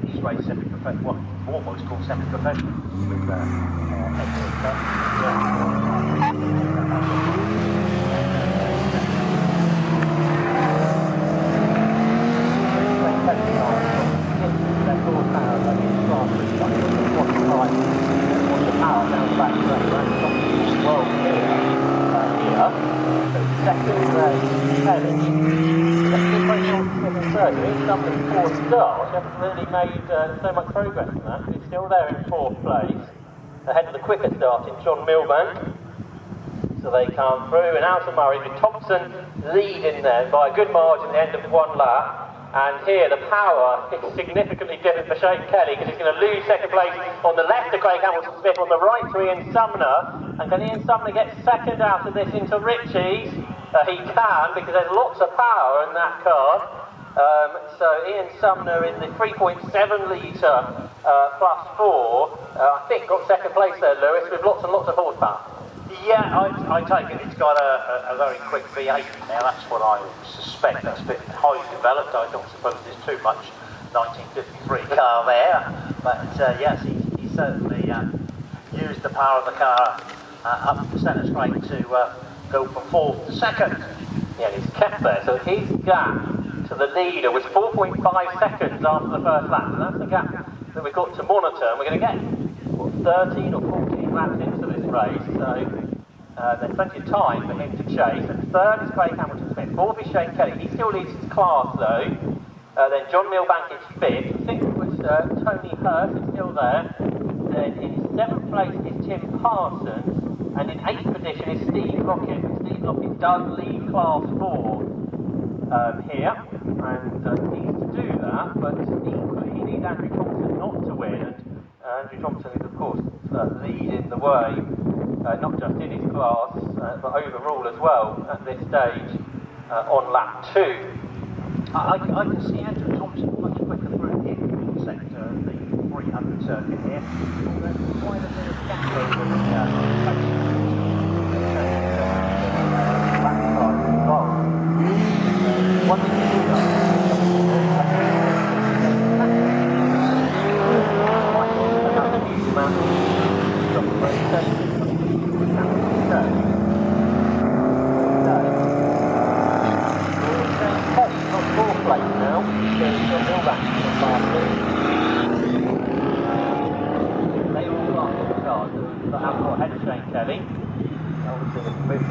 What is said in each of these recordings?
He's raced semi-professional, what's called semi-professional with haven't really made so much progress in that. He's still there in 4th place, ahead of the quicker starting John Milbank. So they come through, and Alton Murray with Thompson leading there by a good margin at the end of one lap. And here the power is significantly different for Shane Kelly, because he's going to lose 2nd place on the left to Craig Hamilton Smith, on the right to Ian Sumner. And can Ian Sumner get 2nd out of this into Ritchie's? He can, because there's lots of power in that car. So Ian Sumner in the 3.7 litre plus 4, I think got 2nd place there, Lewis, with lots and lots of horsepower. Yeah, I take it it's got a very quick V8 now. That's what I suspect. That's a bit highly developed. I don't suppose there's too much 1953 car there. But yes, he certainly used the power of the car up the centre straight to go from 4th to 2nd. Yeah, he's kept there, so his gap to the leader was 4.5 seconds after the first lap, and that's the gap that we've got to monitor, and we're going to get, what, 13 or 14 laps into this race, so there's plenty of time for him to chase. And 3rd is Craig Hamilton Smith, 4th is Shane Kelly, he still leads his class though, then John Milbank is 5th, 6th was Tony Hurst, is still there, then in 7th place is Tim Parsons, and in 8th position is Steve Lockett. Steve Lockett does lead class 4 here, and needs to do that, but equally he needs Andrew Thompson not to win, and Andrew Thompson is of course leading the way, not just in his class, but overall as well at this stage on lap 2. I can see Andrew Thompson much quicker through the infield sector of the 300 circuit here. There's quite a bit of gap over the backside involved. One thing to do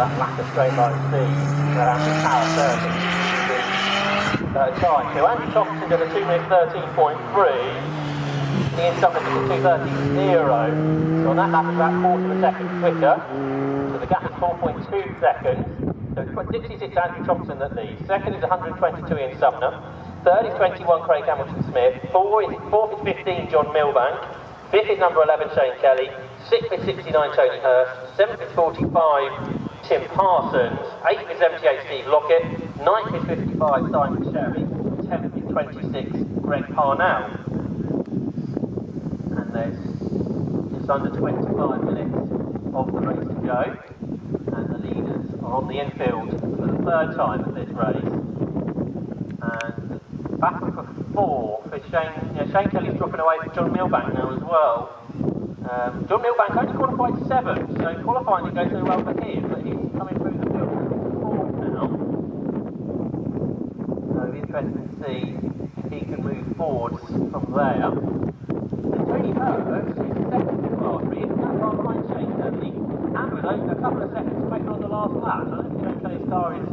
that lack of straight line speed around the power surface time. So Andrew Thompson did a 2 minutes 13.3, Ian Sumner did a 2:30.0. So on that lap is about 1/4 of a second quicker. So the gap is 4.2 seconds. So it's 66 Andrew Thompson that leads. 2nd is 122 Ian Sumner. 3rd is 21 Craig Hamilton Smith. 4th is 15 John Milbank. 5th is number 11 Shane Kelly. 6th is 69 Tony Hurst. 7th is 45 Tim Parsons, 8th is 78 Steve Lockett, 9th is 55 Simon Sherry, 10th is 26 Greg Parnell. And there's just under 25 minutes of the race to go, and the leaders are on the infield for the 3rd time at this race. And battle for 4 for Shane Kelly's dropping away from John Milbank now as well. John Milbank only qualified 7th, so qualifying didn't go so well for him, but he's coming through the field 4th now. So it'll be interesting to see if he can move forwards from there. And Tony Hurst is 2nd in class 3, isn't that far behind Shane Kelly? And with a couple of seconds quicker on the last lap. I don't think Shane Kelly's car is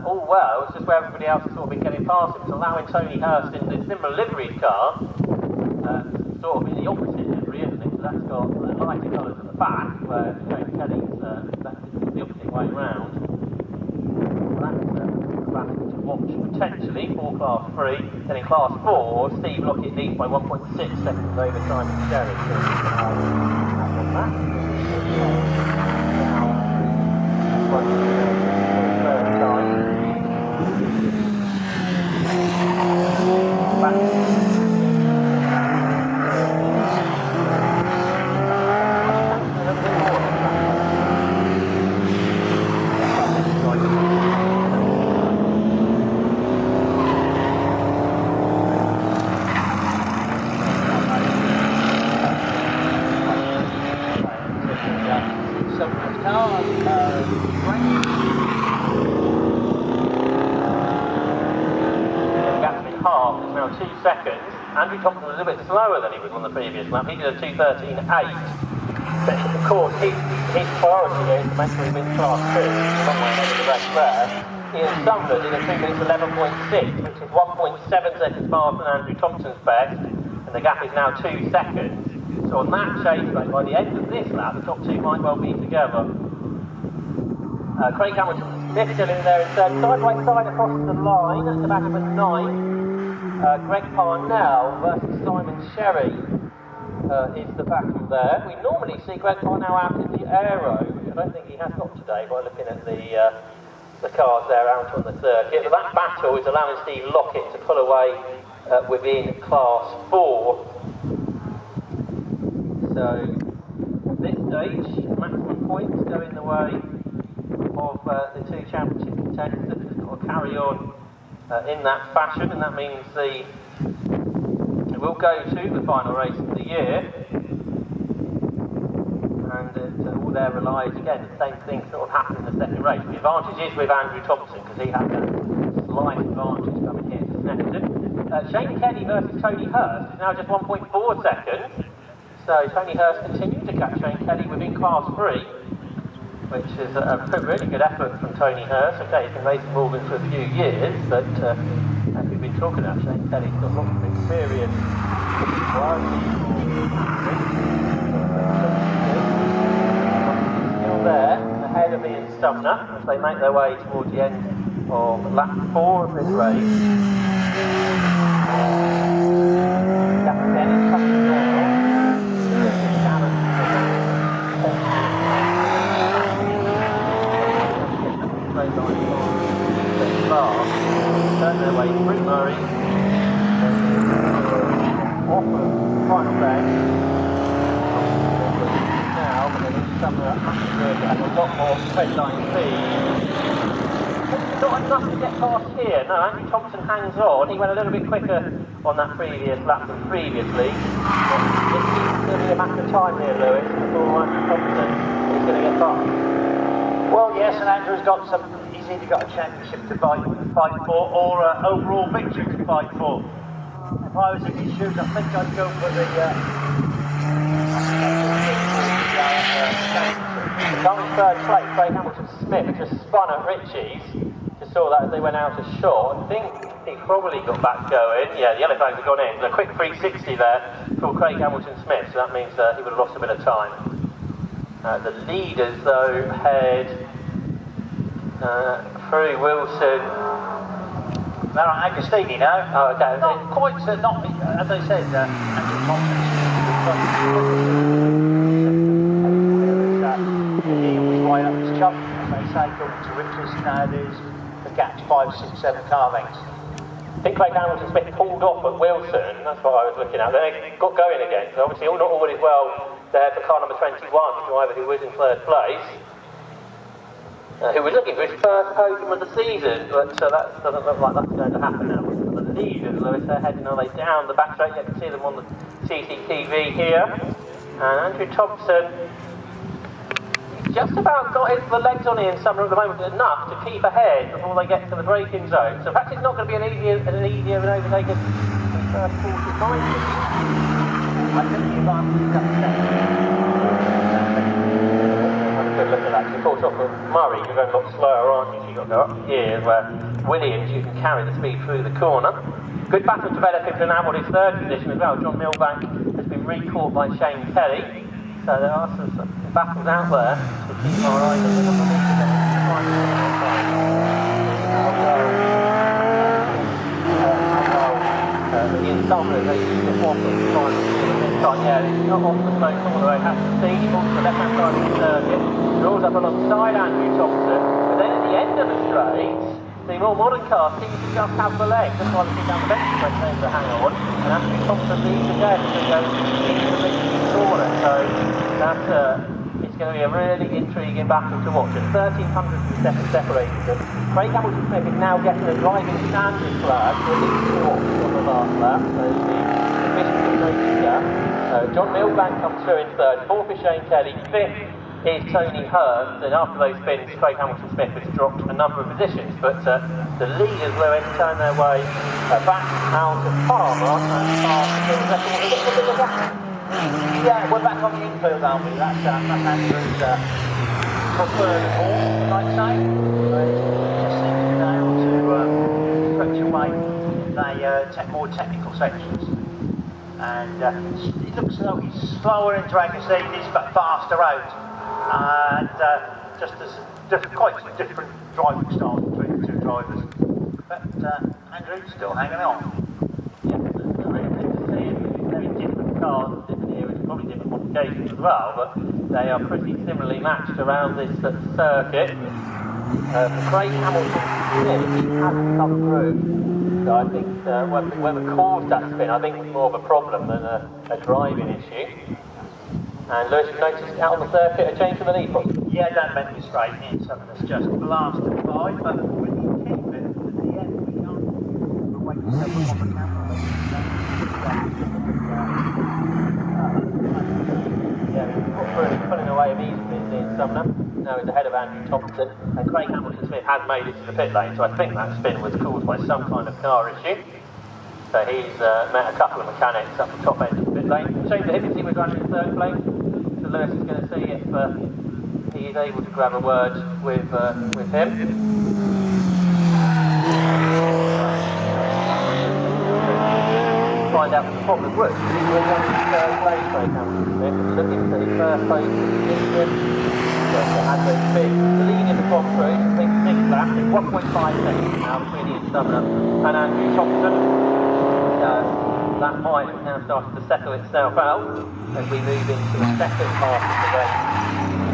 all well, it's just where everybody else has sort of been getting past him. It's allowing Tony Hurst in the similar livery car, sort of in the opposite livery, isn't it? So that's got lighter colours at the back, where Shane Kelly's that's the opposite way round. So that's a rabbit to watch potentially for class 3. Then in class 4, Steve Lockett leads by 1.6 seconds over Simon Sherry. So on that. Third time. Back. half, it's now 2 seconds. Andrew Thompson was a little bit slower than he was on the previous lap. He did a 2:13.8. But of course, his priority is to make sure he wins Class 2. He's a long way ahead of the rest there. Ian Sumner did a 2 minutes 11.6, which is 1.7 seconds faster than Andrew Thompson's best, and the gap is now 2 seconds. So on that chase rate, by the end of this lap, the top two might well be together. Craig Hamilton Smith still in there in third, side by side across the line at the back of the 9. Greg Parnell versus Simon Sherry is the battle there. We normally see Greg Parnell out in the aero, which I don't think he has got today by looking at the cars there out on the circuit. But that battle is allowing Steve Lockett to pull away within Class 4. So at this stage, maximum points go in the way of the two championship contenders that just got to carry on in that fashion, and that means it will go to the final race of the year, and all there relies again the same thing sort of happened in the second race. The advantage is with Andrew Thompson because he had that slight advantage coming here to Snetterton. Shane Kelly versus Tony Hurst is now just 1.4 seconds. So Tony Hurst continued to catch Shane Kelly within Class 3, which is a really good effort from Tony Hurst. Okay, he's been racing Morgan for a few years, but as we've been talking about, Shane Kelly's got lots of experience. Still there, ahead of Ian Sumner, as they make their way towards the end of lap 4 of this race. Captain is coming down. Turn their way through Murray, off of final bang. Now, but then it's Sumner up to have a lot more straight line speed. Not enough to get past here. No, Andrew Thompson hangs on. He went a little bit quicker on that previous lap than previously. But it seems to be a matter of time here, Lewis, before Andrew Thompson is going to get past. Well, yes, and Andrew's got some. He's either got a championship to fight for, or an overall victory to fight for. If I was in his shoes, I think I'd go for the Coming third place, Craig Hamilton Smith just spun at Ritchie's. Just saw that as they went out of shot. I think he probably got back going. Yeah, the yellow flags have gone in. A quick 360 there for Craig Hamilton Smith, so that means he would have lost a bit of time. The leaders, though, head through Wilson. They're on Agostini now. Oh, okay. Not quite, not as I said, Andrew Thompson. He was right up his chump, as they say, going to Richards. Now there's the gap's 5, 6, 7 car lengths. I think Craig Hamilton Smith pulled off at Wilson, that's what I was looking at. Then they got going again, so obviously not all is well there for car number 21, the driver who was in third place. Who was looking for his first podium of the season, but that doesn't look like that's going to happen now. The leaders, Lewis, they're heading all the way down the back straight. You can see them on the CCTV here. And Andrew Thompson, he's just about got the legs on Ian Sumner at the moment enough to keep ahead before they get to the braking zone. So perhaps it's not going to be an easier overtake as the first 45. I think the advantage is upset. Good look at that. Of course, off of Murray, you're going a lot slower, aren't you? So you've got to go up here where Williams, you can carry the speed through the corner. Good battle developing for now on his third position as well. John Milbank has been recaught by Shane Kelly. So there are some battles out there to keep our eyes on the Ian Sumner, they just off of the final this time. Yeah, it's not off the smoke all the way. Has to see. He's on the left-hand side of the circuit. Draws up alongside Andrew Thompson. But then at the end of the straight, the more modern cars seem to just have the legs. That's why we see down the bench when they to hang on. And Andrew Thompson leads again to go into the leading corner. So that's it's going to be a really intriguing battle to watch. At 1,300 separated them. Craig Hamilton Smith is now getting a driving standard flag for at least 4 on the last lap. So the efficiency rating gap. John Milbank comes through in third. Fourth is Shane Kelly. Fifth is Tony Hurst, and after those spins, Craig Hamilton-Smith has dropped a number of positions, but the leaders, Lewis, turn their way back out of Palmer, and Yeah, we're back on the infield, aren't we? That's Andrew's preferred horse, I'd say. Just seems to be able to stretch away in the more technical sections. And it looks as though he's slower in drag as he is, but faster out. And just as quite different driving styles between the two drivers. But Andrew's still hanging on. Yeah, it's really good to see it. Very different cars, different eras, probably different modifications as well, but they are pretty similarly matched around this circuit. Craig Hamilton-Smith hasn't come through. So I think whoever caused that spin, I think it's more of a problem than a driving issue. And Lewis, you noticed out on the circuit a change from the lead point? Yeah, Dan Bentley straight in, something that's just blasted by, but when you keep it to the end, we can't wait to have on the camera. Yeah, he's got through, pulling away immediately in Sumner. Now he's ahead of Andrew Thompson, and Craig Hamilton-Smith has made it to the pit lane, so I think that spin was caused by some kind of car issue. So he's met a couple of mechanics up the top end of the pit lane. Shame for him because he was running in third place. So Lewis is going to see if he is able to grab a word with him. Find out what the problem was. He was running in third place, Craig Hamilton-Smith, looking for his first place position. The lead in the Grand Prix, I think 6 laps, it's 1.5 seconds now between Ian Sumner and Andrew Thompson. That might have now started to settle itself out as we move into the second half of the race.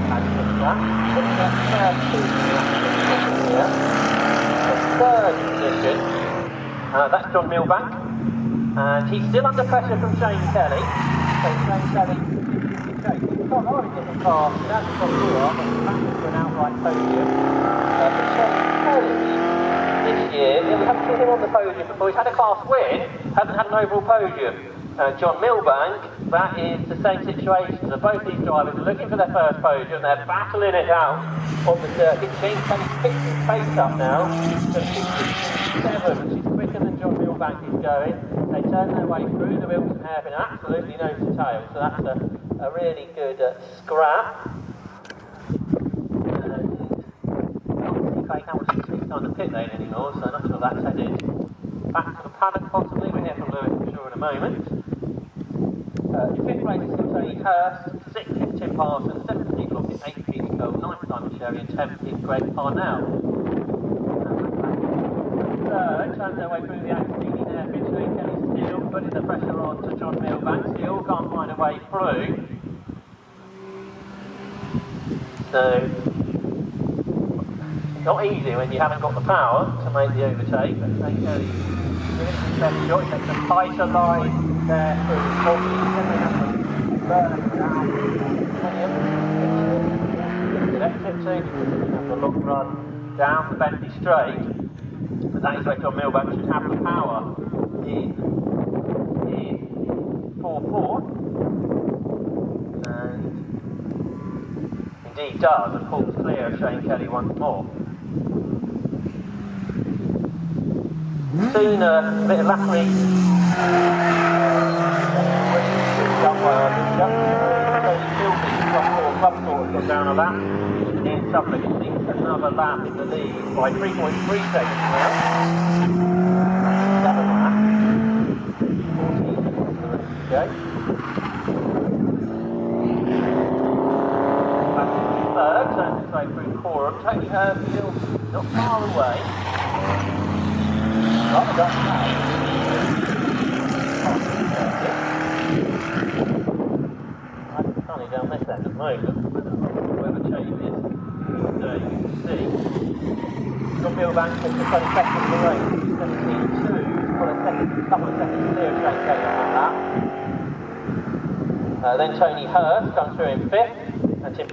And that, looking at the third position, that's John Milbank, and he's still under pressure from Shane Kelly. So Shane Kelly, he's got a lot of different cars, he hasn't got through on, but he's back to an outright podium. But Shane Kelly, this year, we haven't seen him on the podium before. He's had a class win, hasn't had an overall podium. John Milbank, that is the same situation. So both these drivers are looking for their first podium. They're battling it out on the circuit. Shane Kelly's picked his pace up now. So 67, which is quicker than John Milbank is going. They turn their way through the Wilson hairpin, absolutely nose to tail. So that's a really good scrap. Craig Hamilton-Smith's on the pit lane anymore, so I'm not sure that's headed back to the paddock possibly. We'll hear from Lewis, I'm sure, in a moment. Fifth place is Tony Hurst, sixth is Tim Parsons, seventh is Steve Lockett, eighth Peter Cole, ninth Simon Sherry, and 10th is Greg Parnell. Third, turns their way through the Academy there, Shane Kelly still putting the pressure on to John Milbank, still can't find a way through. So, not easy when you haven't got the power to make the overtake, but Shane Kelly giving his best shot. He takes a tighter line there through the body, then they have to burn him down. Good exit soon, have the long run down the Bentley straight, but that is where John Milbank should have the power in 4-4, and indeed does, and pulls clear of Shane Kelly once more. Soon a bit of lackery done by our Club Sport got down a lap in Suffolk. It's another lap in the lead by 3.3 seconds now. 7 laps. 14 to go. Back to third, turns its way through Coram. Tony Hurst still not far away. Rather got I'm funny down this end at the moment. Whoever changes, you can see. John Milbank took the 22nd of the race, 17.2. Got a couple of seconds clear of Shane Kelly on that. Then Tony Hurst comes through in 5th.